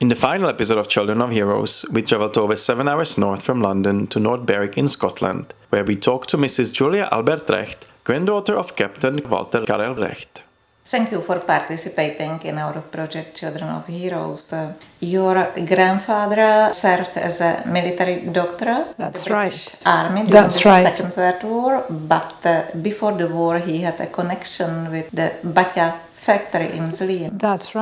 In the final episode of Children of Heroes, we travelled over 7 hours north from London to North Berwick in Scotland, where we talked to Mrs. Julia Albert Recht, granddaughter of Captain Walter Karl Recht. Thank you for participating in our project Children of Heroes. Your grandfather served as a military doctor in the British Army during the Second World War, but before the war he had a connection with the Baťa factory in Zlín. That's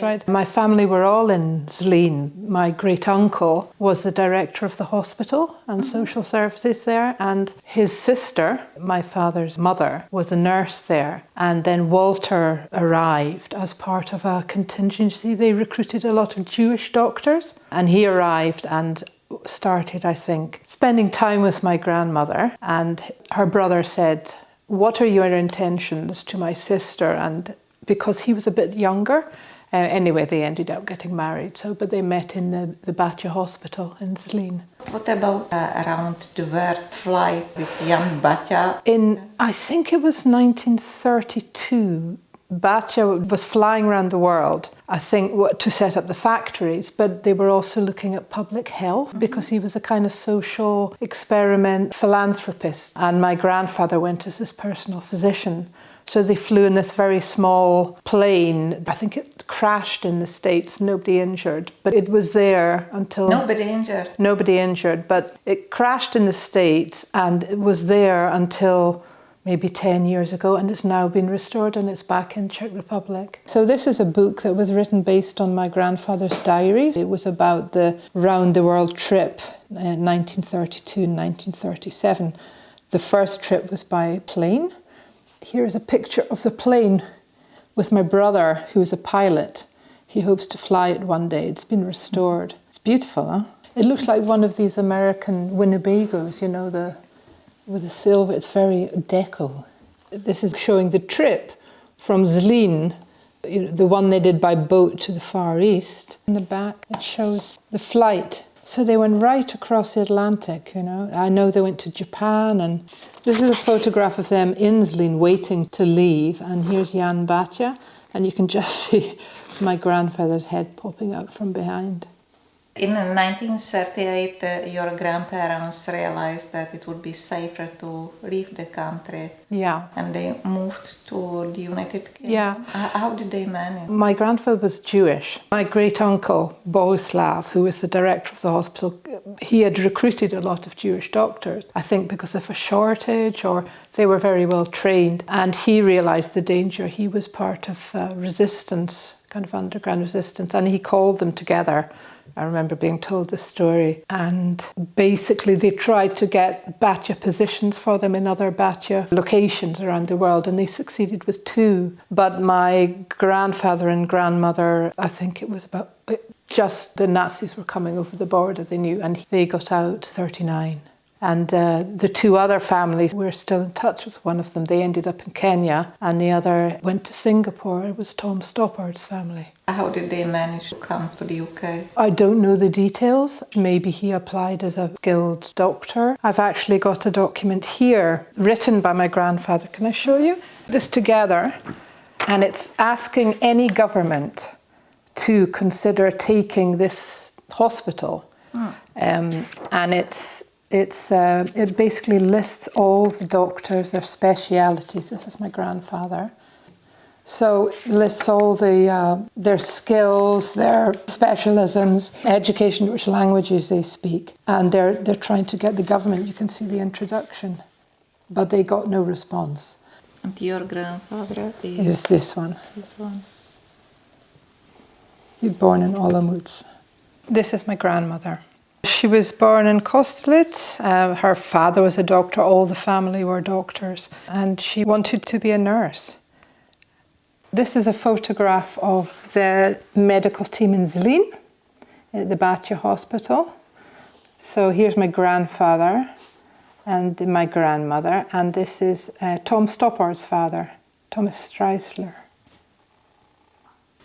right. My family were all in Zlín. My great uncle was the director of the hospital and social services there, and his sister, my father's mother, was a nurse there. And then Walter arrived as part of a contingency. They recruited a lot of Jewish doctors, and he arrived and started, I think, spending time with my grandmother. And her brother said, "What are your intentions?" to my sister, and because he was a bit younger. Anyway, they ended up getting married, but they met in the Baťa hospital in Zlín. What about around the world flight with Jan Baťa? I think it was 1932, Baťa was flying around the world, I think, to set up the factories, but they were also looking at public health because he was a kind of social experiment philanthropist. And my grandfather went as his personal physician. So they flew in this very small plane. I think it crashed in the States, nobody injured, but it was there until... Nobody injured, but it crashed in the States and it was there until maybe 10 years ago, and it's now been restored and it's back in Czech Republic. So this is a book that was written based on my grandfather's diaries. It was about the round-the-world trip in 1932 and 1937. The first trip was by plane. Here's a picture of the plane with my brother, who is a pilot. He hopes to fly it one day. It's been restored. It's beautiful, huh? It looks like one of these American Winnebagos, you know, with the silver. It's very deco. This is showing the trip from Zlín, the one they did by boat to the Far East. In the back, it shows the flight. So they went right across the Atlantic, you know. I know they went to Japan, and this is a photograph of them in Zlín waiting to leave. And here's Jan Baťa, and you can just see my grandfather's head popping out from behind. In 1938, your grandparents realized that it would be safer to leave the country. Yeah. And they moved to the United Kingdom. Yeah. How did they manage? My grandfather was Jewish. My great uncle, Bohuslav, who was the director of the hospital, he had recruited a lot of Jewish doctors, I think because of a shortage, or they were very well trained. And he realized the danger. He was part of resistance, kind of underground resistance, and he called them together. I remember being told this story, and basically they tried to get Baťa positions for them in other Baťa locations around the world, and they succeeded with 2. But my grandfather and grandmother, I think it was about just the Nazis were coming over the border, they knew, and they got out 39. And the 2 other families, we're still in touch with one of them. They ended up in Kenya, and the other went to Singapore. It was Tom Stoppard's family. How did they manage to come to the UK? I don't know the details. Maybe he applied as a skilled doctor. I've actually got a document here written by my grandfather. Can I show you? This together, and it's asking any government to consider taking this hospital. And it basically lists all the doctors, their specialities. This is my grandfather. So it lists all their skills, their specialisms, education, which languages they speak. And they're trying to get the government, you can see the introduction, but they got no response. And your grandfather is this one. This one. He was born in Olomouc. This is my grandmother. She was born in Kostelec. Her father was a doctor, all the family were doctors, and she wanted to be a nurse. This is a photograph of the medical team in Zlín, at the Batya hospital. So here's my grandfather and my grandmother, and this is Tom Stoppard's father, Thomas Streisler.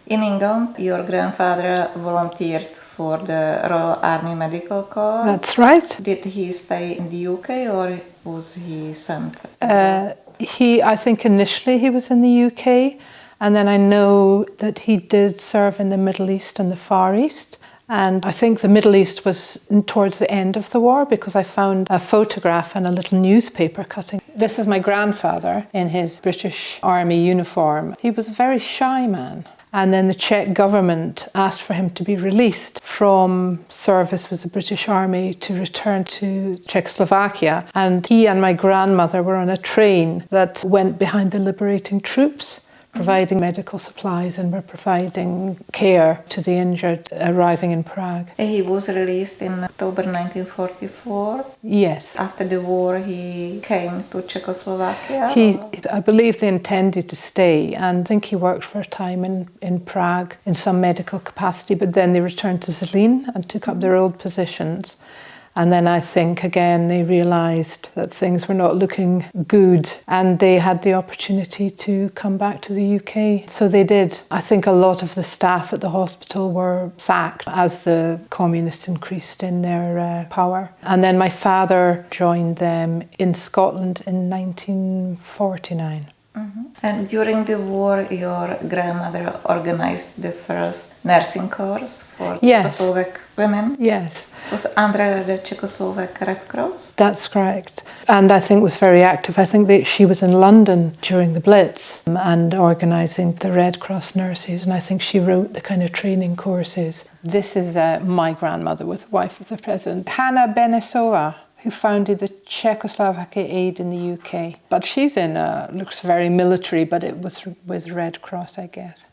In England, your grandfather volunteered for the Royal Army Medical Corps. That's right. Did he stay in the UK or was he sent? I think initially he was in the UK, and then I know that he did serve in the Middle East and the Far East. And I think the Middle East was towards the end of the war, because I found a photograph and a little newspaper cutting. This is my grandfather in his British Army uniform. He was a very shy man. And then the Czech government asked for him to be released from service with the British Army to return to Czechoslovakia. And he and my grandmother were on a train that went behind the liberating troops, providing medical supplies, and were providing care to the injured arriving in Prague. He was released in October 1944. Yes. After the war he came to Czechoslovakia? I believe they intended to stay, and I think he worked for a time in Prague in some medical capacity, but then they returned to Zlín and took up their old positions. And then I think, again, they realised that things were not looking good, and they had the opportunity to come back to the UK. So they did. I think a lot of the staff at the hospital were sacked as the communists increased in their power. And then my father joined them in Scotland in 1949. Mm-hmm. And during the war, your grandmother organised the first nursing course for Czechoslovak women? Yes. Was under the Czechoslovak Red Cross? That's correct. And I think was very active. I think that she was in London during the Blitz and organising the Red Cross nurses, and I think she wrote the kind of training courses. This is my grandmother with the wife of the president, Hanna Benesova, who founded the Czechoslovakia Aid in the UK. But she's looks very military, but it was with Red Cross, I guess.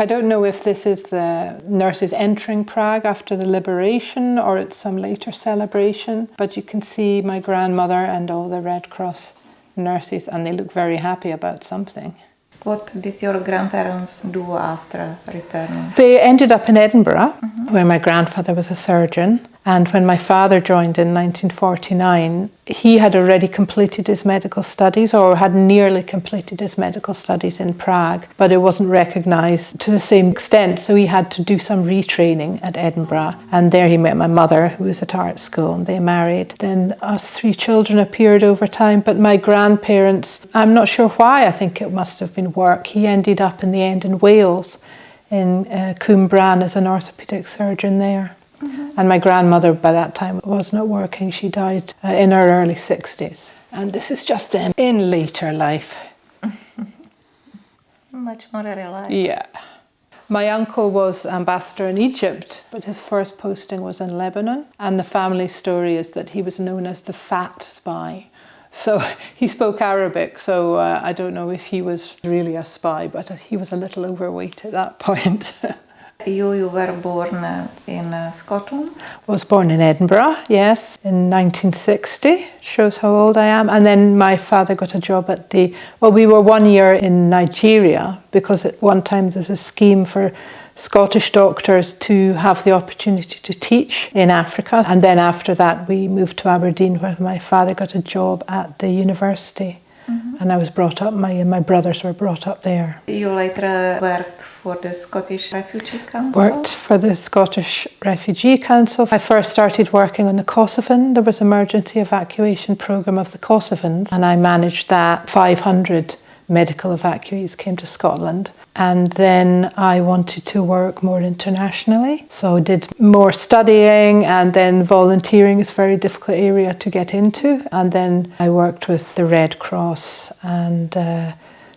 I don't know if this is the nurses entering Prague after the liberation or it's some later celebration, but you can see my grandmother and all the Red Cross nurses, and they look very happy about something. What did your grandparents do after returning? They ended up in Edinburgh, where my grandfather was a surgeon. And when my father joined in 1949, he had already completed his medical studies, or had nearly completed his medical studies in Prague, but it wasn't recognised to the same extent, so he had to do some retraining at Edinburgh. And there he met my mother, who was at art school, and they married. Then us three children appeared over time, but my grandparents, I'm not sure why, I think it must have been work. He ended up in the end in Wales, in Cwmbran, as an orthopaedic surgeon there. And my grandmother by that time was not working. She died in her early 60s. And this is just them in later life. Much more relaxed. Yeah. My uncle was ambassador in Egypt, but his first posting was in Lebanon. And the family story is that he was known as the fat spy. So he spoke Arabic, so I don't know if he was really a spy, but he was a little overweight at that point. You were born in Scotland? I was born in Edinburgh, yes, in 1960. Shows how old I am. And then my father got a job at we were 1 year in Nigeria, because at one time there's a scheme for Scottish doctors to have the opportunity to teach in Africa. And then after that we moved to Aberdeen, where my father got a job at the university. And I was brought up, my brothers were brought up there. You later worked for the Scottish Refugee Council? Worked for the Scottish Refugee Council. I first started working on the Kosovan. There was an emergency evacuation programme of the Kosovans, and I managed that. 500 medical evacuees came to Scotland. And then I wanted to work more internationally, so did more studying, and then volunteering is a very difficult area to get into. And then I worked with the Red Cross and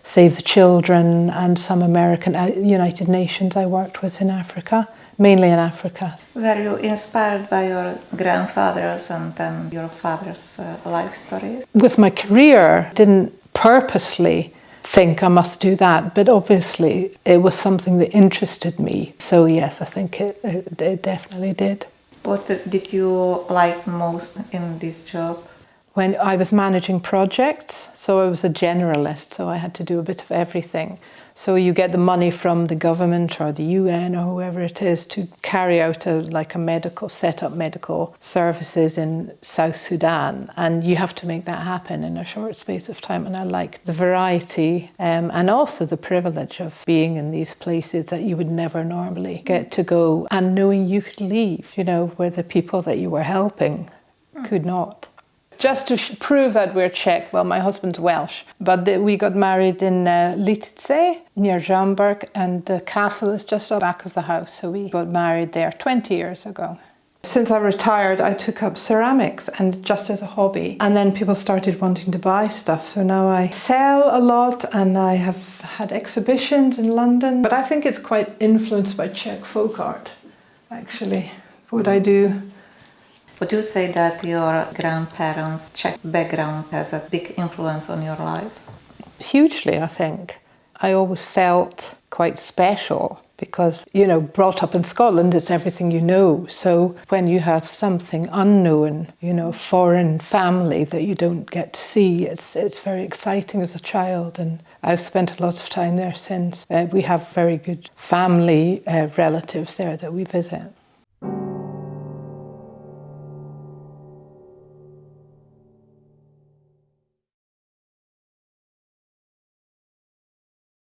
Save the Children and some American United Nations I worked with in Africa, mainly in Africa. Were you inspired by your grandfather's and then your father's life stories? With my career, didn't purposely think I must do that, but obviously it was something that interested me. So yes, I think it definitely did. What did you like most in this job? When I was managing projects, so I was a generalist, so I had to do a bit of everything. So you get the money from the government or the UN or whoever it is to carry out set up medical services in South Sudan, and you have to make that happen in a short space of time. And I liked the variety and also the privilege of being in these places that you would never normally get to go, and knowing you could leave, where the people that you were helping could not. Just to prove that we're Czech, well, my husband's Welsh, but we got married in Letců near Žamberk, and the castle is just up back of the house, so we got married there 20 years ago. Since I retired, I took up ceramics, and just as a hobby, and then people started wanting to buy stuff, so now I sell a lot, and I have had exhibitions in London, but I think it's quite influenced by Czech folk art, actually, what I do. Would you say that your grandparents' Czech background has a big influence on your life? Hugely, I think. I always felt quite special because, brought up in Scotland, it's everything you know. So when you have something unknown, foreign family that you don't get to see, it's very exciting as a child. And I've spent a lot of time there since. We have very good family relatives there that we visit.